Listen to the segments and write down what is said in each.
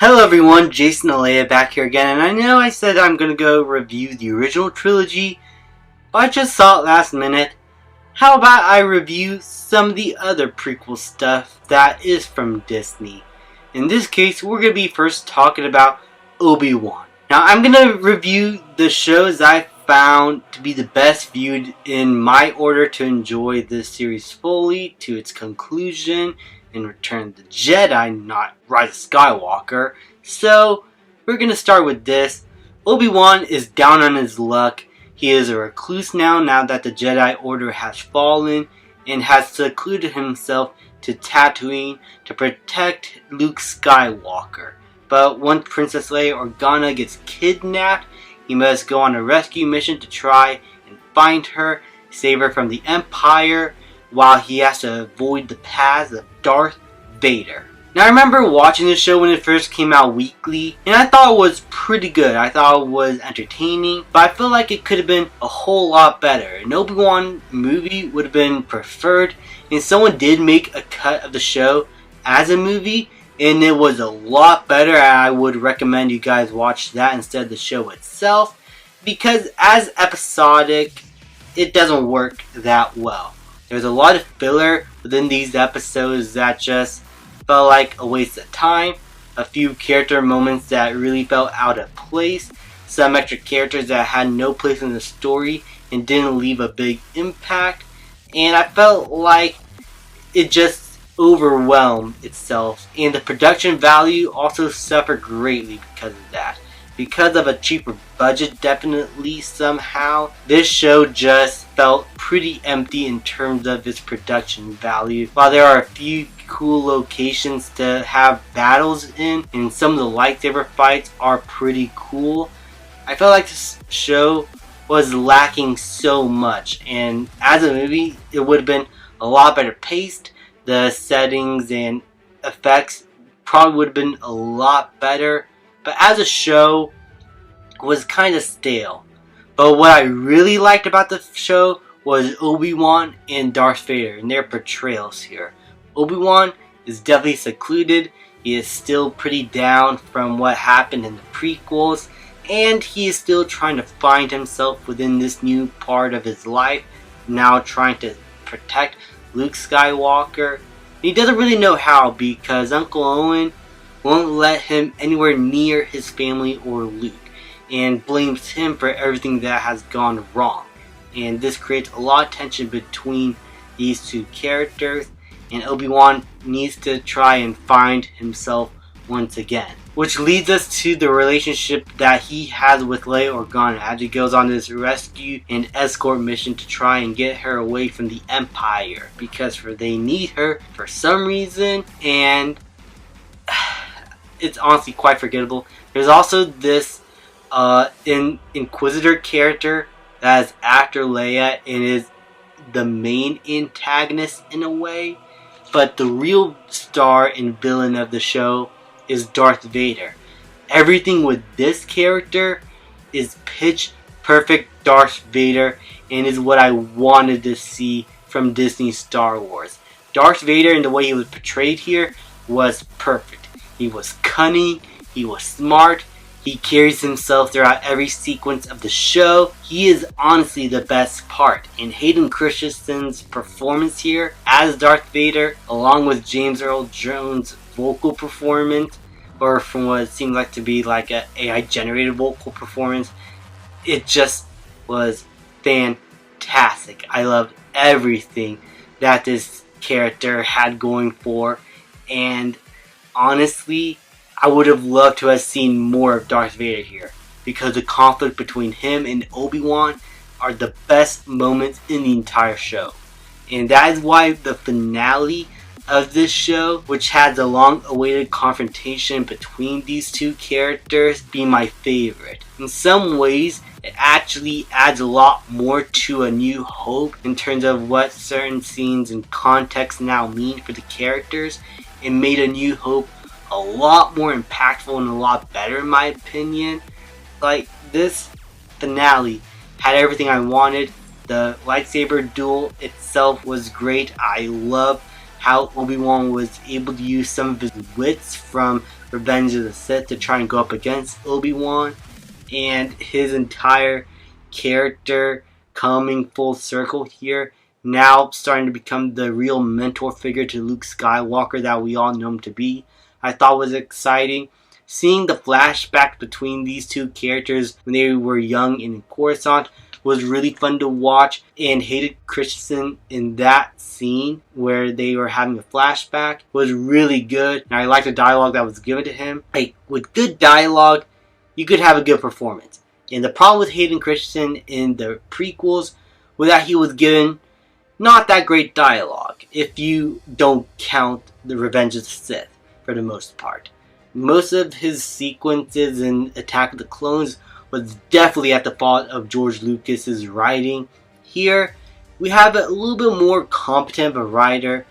Hello everyone, Jason Alea back here again, and I know I said I'm gonna go review the original trilogy, but I just saw it last minute. How about I review some of the other prequel stuff that is from Disney? In this case, we're gonna be first talking about Obi-Wan. Now I'm gonna review the shows I found to be the best viewed in my order to enjoy this series fully to its conclusion in Return of the Jedi, not Rise of Skywalker. So we're gonna start with this. Obi-Wan is down on his luck. He is a recluse now that the Jedi Order has fallen, and has secluded himself to Tatooine to protect Luke Skywalker. But once Princess Leia Organa gets kidnapped, he must go on a rescue mission to try and find her, save her from the Empire, while he has to avoid the paths of Darth Vader. Now I remember watching this show when it first came out weekly, and I thought it was pretty good. I thought it was entertaining, but I feel like it could have been a whole lot better. An Obi-Wan movie would have been preferred, and someone did make a cut of the show as a movie, and it was a lot better. I would recommend you guys watch that instead of the show itself, because as episodic, it doesn't work that well. There's a lot of filler within these episodes that just felt like a waste of time. A few character moments that really felt out of place. Some extra characters that had no place in the story and didn't leave a big impact. And I felt like it just overwhelmed itself. And the production value also suffered greatly because of that. Because of a cheaper budget, definitely somehow, this show just felt pretty empty in terms of its production value. While there are a few cool locations to have battles in, and some of the lightsaber fights are pretty cool, I felt like this show was lacking so much. And as a movie, it would have been a lot better paced. The settings and effects probably would have been a lot better. But as a show, it was kind of stale. But what I really liked about the show was Obi-Wan and Darth Vader and their portrayals here. Obi-Wan is definitely secluded. He is still pretty down from what happened in the prequels. And he is still trying to find himself within this new part of his life. Now trying to protect Luke Skywalker. He doesn't really know how, because Uncle Owen won't let him anywhere near his family or Luke, and blames him for everything that has gone wrong. And this creates a lot of tension between these two characters, and Obi-Wan needs to try and find himself once again. Which leads us to the relationship that he has with Leia Organa as he goes on this rescue and escort mission to try and get her away from the Empire, because they need her for some reason, and it's honestly quite forgettable. There's also this Inquisitor character that is after Leia and is the main antagonist in a way. But the real star and villain of the show is Darth Vader. Everything with this character is pitch perfect Darth Vader, and is what I wanted to see from Disney's Star Wars. Darth Vader, and the way he was portrayed here, was perfect. He was cunning, he was smart, he carries himself throughout every sequence of the show. He is honestly the best part, and Hayden Christensen's performance here as Darth Vader, along with James Earl Jones' vocal performance, or from what it seemed like to be like an AI generated vocal performance, it just was fantastic. I loved everything that this character had going for, and honestly, I would have loved to have seen more of Darth Vader here, because the conflict between him and Obi-Wan are the best moments in the entire show. And that is why the finale of this show, which has a long-awaited confrontation between these two characters, be my favorite. In some ways, it actually adds a lot more to A New Hope in terms of what certain scenes and context now mean for the characters. It made A New Hope a lot more impactful and a lot better in my opinion. Like, this finale had everything I wanted. The lightsaber duel itself was great. I love how Obi-Wan was able to use some of his wits from Revenge of the Sith to try and go up against Obi-Wan, and his entire character coming full circle here, now starting to become the real mentor figure to Luke Skywalker that we all know him to be, I thought was exciting. Seeing the flashback between these two characters when they were young and in Coruscant was really fun to watch, and Hayden Christensen in that scene where they were having a flashback was really good, and I liked the dialogue that was given to him. Like, with good dialogue, you could have a good performance. And the problem with Hayden Christensen in the prequels was that he was given not that great dialogue, if you don't count the Revenge of the Sith for the most part. Most of his sequences in Attack of the Clones was definitely at the fault of George Lucas's writing. Here, we have a little bit more competent of a writer,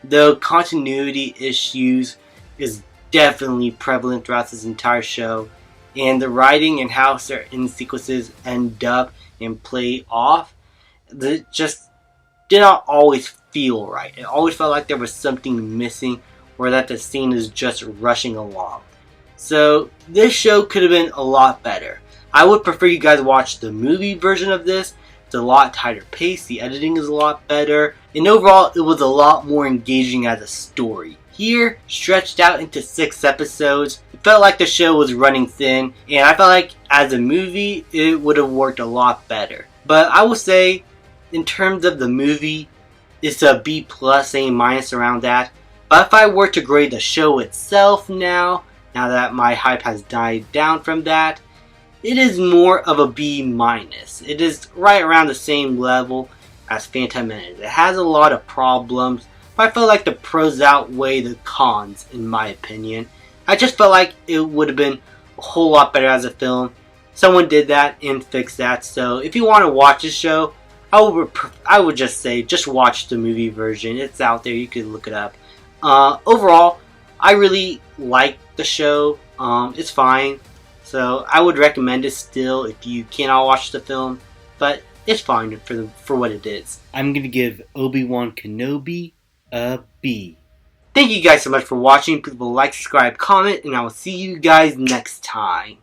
though continuity issues is definitely prevalent throughout this entire show, and the writing and how certain sequences end up and play off, it just did not always feel right. It always felt like there was something missing, or that the scene is just rushing along. So this show could have been a lot better. I would prefer you guys watch the movie version of this. It's a lot tighter pace, the editing is a lot better, and overall it was a lot more engaging as a story. Here, stretched out into 6 episodes, it felt like the show was running thin, and I felt like as a movie it would have worked a lot better. But I will say, in terms of the movie, it's a B+, A- around that. But if I were to grade the show itself now that my hype has died down from that, it is more of a B-. It is right around the same level as Phantom Menace. It has a lot of problems, but I feel like the pros outweigh the cons in my opinion. I just felt like it would have been a whole lot better as a film. Someone did that and fixed that. So if you want to watch this show, I would just say just watch the movie version. It's out there, you can look it up. Overall, I really like the show. It's fine. So I would recommend it still if you cannot watch the film, but it's fine for what it is. I'm going to give Obi-Wan Kenobi a B. Thank you guys so much for watching. Please like, subscribe, comment, and I will see you guys next time.